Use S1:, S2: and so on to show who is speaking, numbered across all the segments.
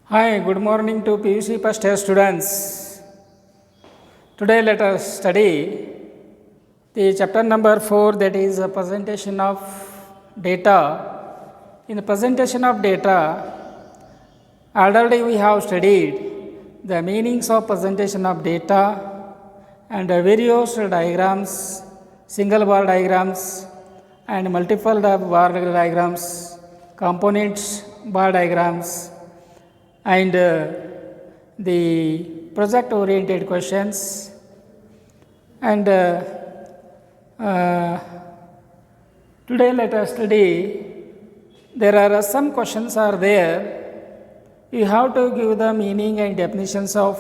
S1: Hi, good morning to PUC first year students. Today let us study the chapter number 4, that is a presentation of data. In the presentation of data, already we have studied the meanings of presentation of data and various diagrams, single bar diagrams and multiple bar diagrams, components bar diagrams, and the project oriented questions, and today let us study. There are some questions are there. You have to give the meaning and definitions of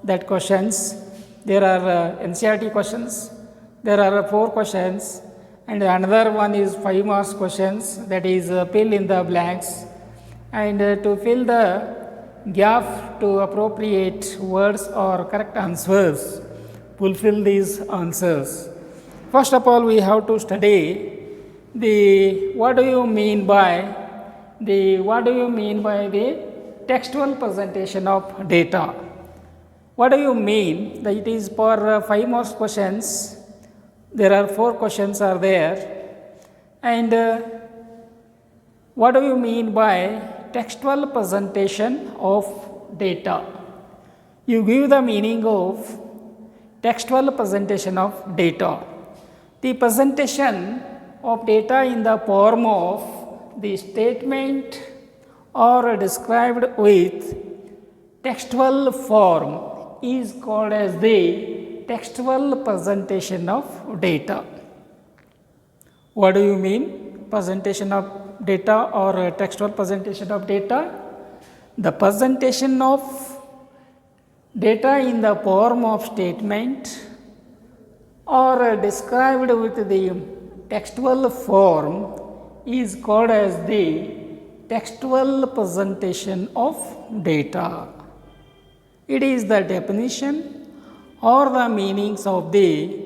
S1: that questions. There are NCERT questions. There are 4 questions, and another one is 5 marks questions, that is fill in the blanks. And to fill the gap to appropriate words or correct answers, fulfill these answers. First of all, we have to study the what do you mean by the textual presentation of data. What do you mean? That it is for 5 marks questions. There are 4 questions are there, and what do you mean by textual presentation of data? You give the meaning of textual presentation of data. The presentation of data in the form of the statement or described with textual form is called as the textual presentation of data. What do you mean? Presentation of data or textual presentation of data? The presentation of data in the form of statement or described with the textual form is called as the textual presentation of data. It is the definition or the meanings of the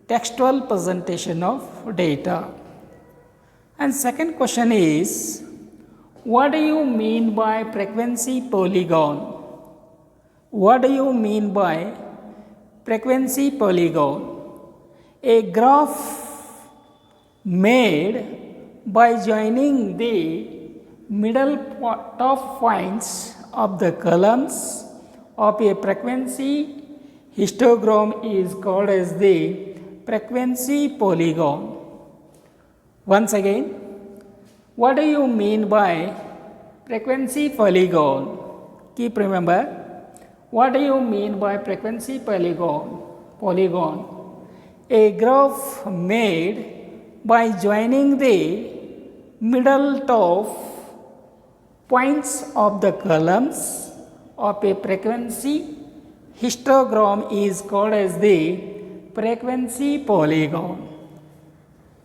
S1: textual presentation of data. And second question is, what do you mean by frequency polygon? What do you mean by frequency polygon? A graph made by joining the middle top points of the columns of a frequency histogram is called as the frequency polygon. Once again, what do you mean by frequency polygon? Keep remember, what do you mean by frequency polygon? A graph made by joining the middle top points of the columns of a frequency histogram is called as the frequency polygon.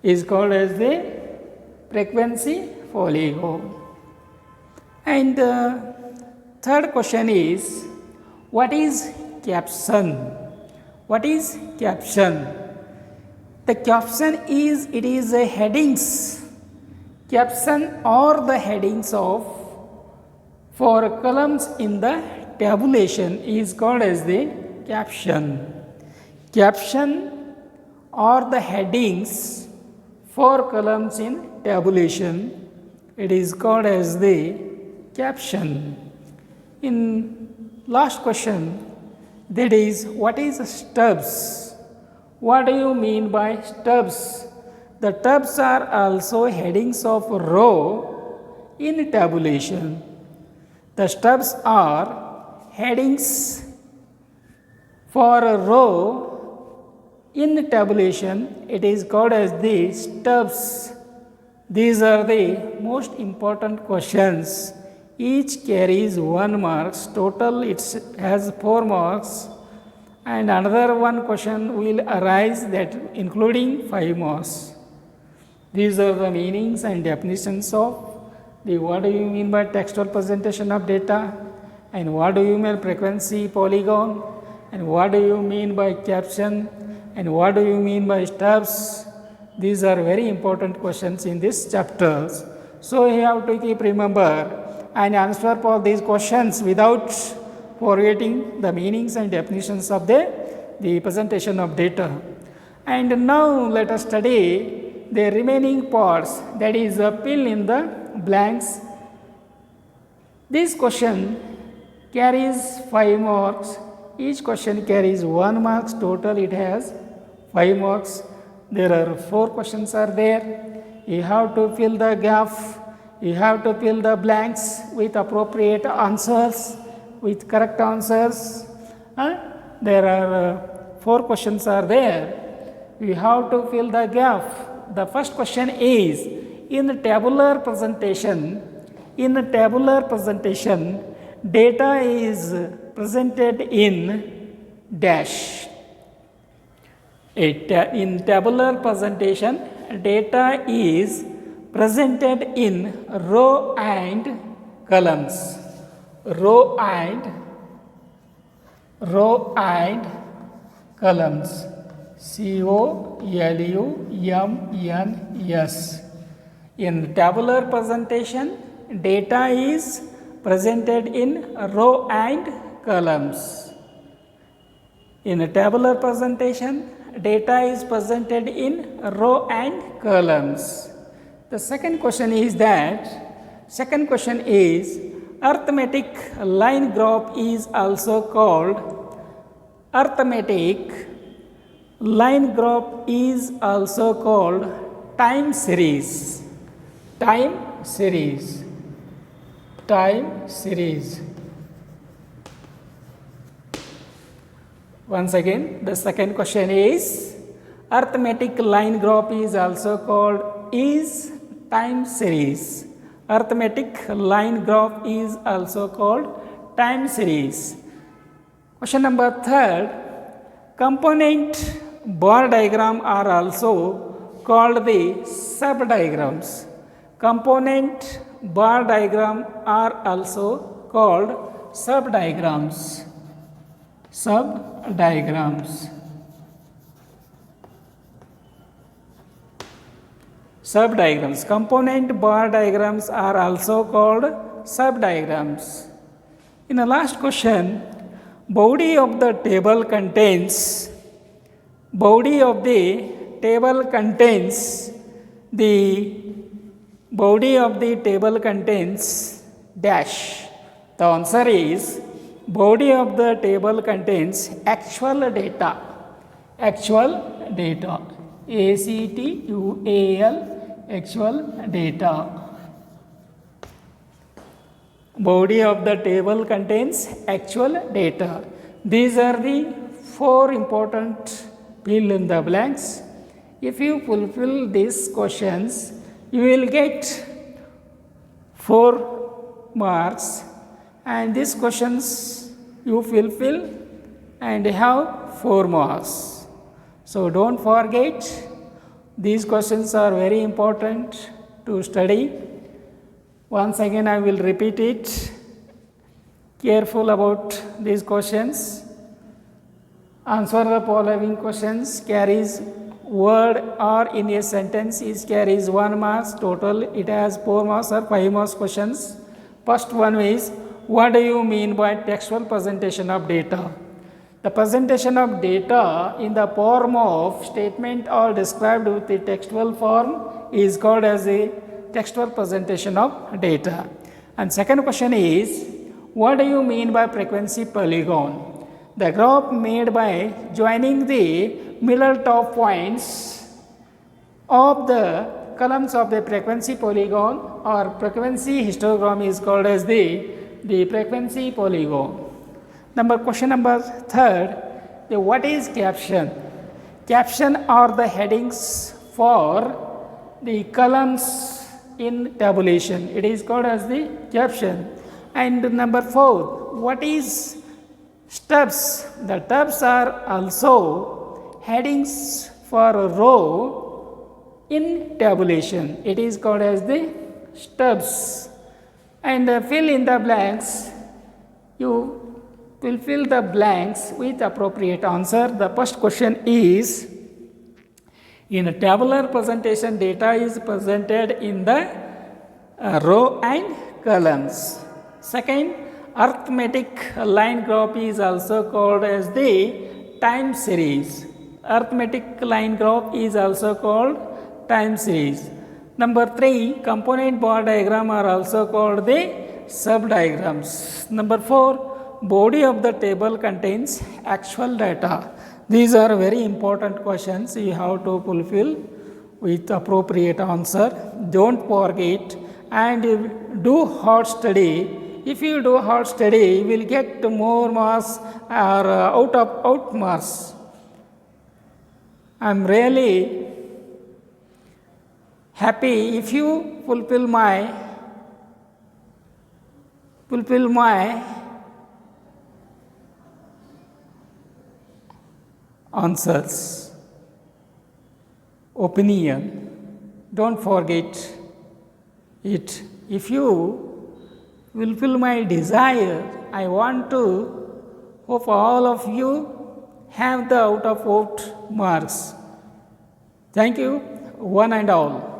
S1: Is called as the frequency polygon. And third question is, what is caption? What is caption? The caption is, it is a headings. Caption or the headings of 4 columns in the tabulation is called as the caption. Caption or the headings 4 columns in tabulation, it is called as the caption. In last question, that is, what is stubs? What do you mean by stubs? The stubs are also headings of row in tabulation. The stubs are headings for a row in tabulation. It is called as the stubs. These are the most important questions. Each carries 1 marks. Total it has 4 marks. And another one question will arise that including 5 marks. These are the meanings and definitions of the what do you mean by textual presentation of data, and what do you mean frequency polygon, and what do you mean by caption, and what do you mean by stubs. These are very important questions in this chapter. So you have to keep remember and answer for these questions without forgetting the meanings and definitions of the presentation of data. And now let us study the remaining parts, that is fill in the blanks. This question carries 5 marks. Each question carries 1 marks. Total it has 5 marks. There are 4 questions are there. You have to fill the gap. You have to fill the blanks with appropriate answers, with correct answers. There are 4 questions are there. You have to fill the gap. The first question is, in tabular presentation, data is presented in dash. In tabular presentation, data is presented in row and columns. Row and columns. COLUMNS. In tabular presentation, data is presented in row and columns. In a tabular presentation, data is presented in row and columns. The second question is arithmetic line graph is also called time series. Once again, the second question is, arithmetic line graph is also called time series. Arithmetic line graph is also called time series. Question number 3, component bar diagram are also called the subdiagrams. Component bar diagram are also called subdiagrams. Component bar diagrams are also called subdiagrams. In the last question, body of the table contains dash. The answer is, body of the table contains actual data. Actual data. Actual data. Body of the table contains actual data. These are the 4 important fill in the blanks. If you fulfill these questions, you will get 4 marks, and these questions you fulfill and have 4 marks. So don't forget, these questions are very important to study. Once again I will repeat it. Careful about these questions. Answer the following questions. Carries word or in a sentence is carries 1 marks. Total it has 4 marks or 5 marks questions. First one is, what do you mean by textual presentation of data? The presentation of data in the form of statement or described with the textual form is called as a textual presentation of data. And second question is, what do you mean by frequency polygon? The graph made by joining the middle top points of the columns of the frequency polygon or frequency histogram is called as the frequency polygon. Question number 3, what is caption? Caption are the headings for the columns in tabulation. It is called as the caption. And number 4, what is stubs? The stubs are also headings for a row in tabulation. It is called as the stubs. And fill in the blanks. You will fill the blanks with appropriate answer. The first question is, in a tabular presentation, data is presented in the row and columns. Second, arithmetic line graph is also called as the time series. Arithmetic line graph is also called time series. Number 3, component bar diagram are also called the sub-diagrams. Number 4, body of the table contains actual data. These are very important questions you have to fulfill with appropriate answer. Don't forget and do hard study. If you do hard study, you will get more marks or out marks. I am really happy if you fulfill my answers. Opinion. Don't forget it. If you fulfill my desire, I want to hope all of you have the out marks. Thank you, one and all.